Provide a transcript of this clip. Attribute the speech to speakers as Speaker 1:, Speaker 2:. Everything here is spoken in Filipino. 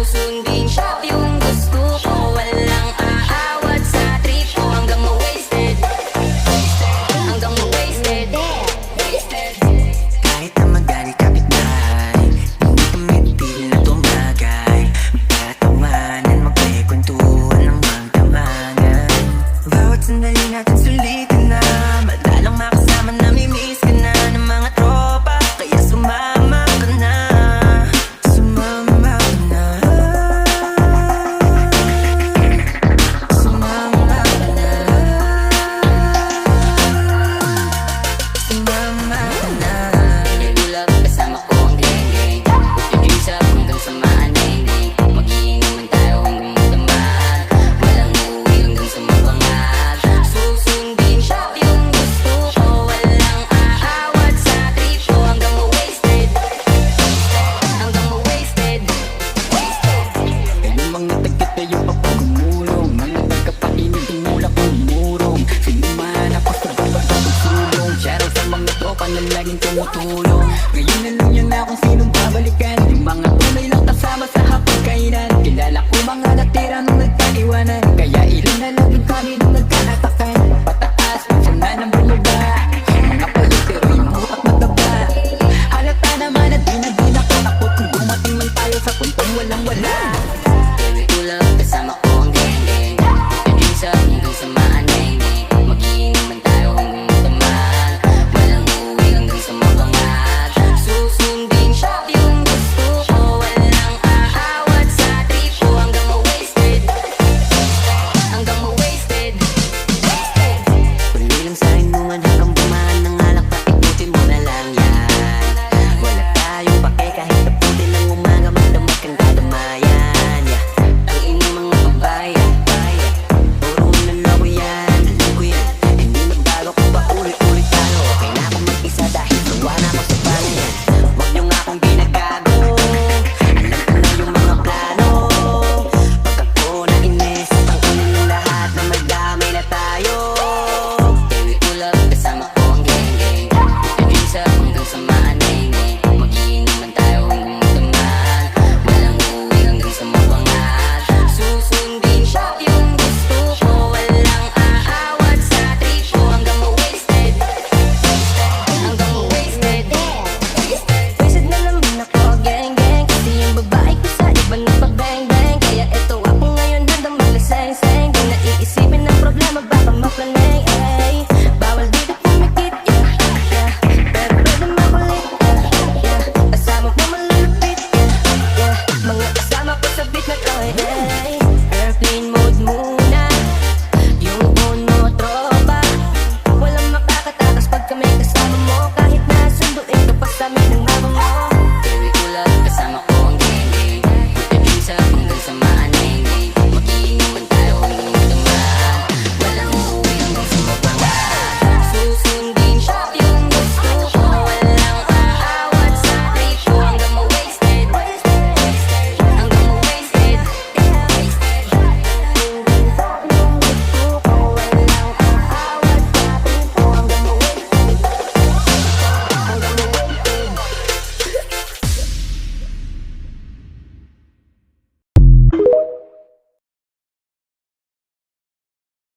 Speaker 1: Susundin siya yung gusto ko, walang aawat sa trip ko. Hanggang ma-wasted, hanggang ma-wasted.
Speaker 2: Kahit na magaling kapitbahay, hindi kami tigil na tumagay. Magtatawanan, magkikwentuhan ng magdamagan. Bawat sandali natin sulitin na, madalang makasama, namimiss ka na ng mga tropa. Kaya sumama ka na, sumama ka na, sumama ka na, sumama ka na.
Speaker 1: Nagulap kasama ko ang geng-geng, pag-iisap hanggang sa maaneng-geng. Mag-iinuman tayo hanggang magdamag, walang uuwi hanggang sa mabangag. Susundin siya yung gusto ko, walang aawat sa trip ko. Hanggang ma-wasted, hanggang ma-wasted.
Speaker 2: Kayong mga taga-tayo pa pagumulong, mga taga-pakinig tumula kong murong. Sinuman ako sa bawat pagsulong, shoutout sa mga tropa na laging tumutulong. Ngayon alam niyo na kung sinong babalikan, yung mga tunay lang kasama sa hapagkainan. Kilala ko mga natira nung nagkaiwanan, kaya ilan na lang din kami nung nagkahatakan. Pataas, minsan na nang bumaba, mga palit pero yung utak mataba. Halata naman at di na nakatakot kung dumating man tayo sa puntong walang wala.
Speaker 1: Every ulap kasama ko ang geng-geng, pag-iisap hanggang sa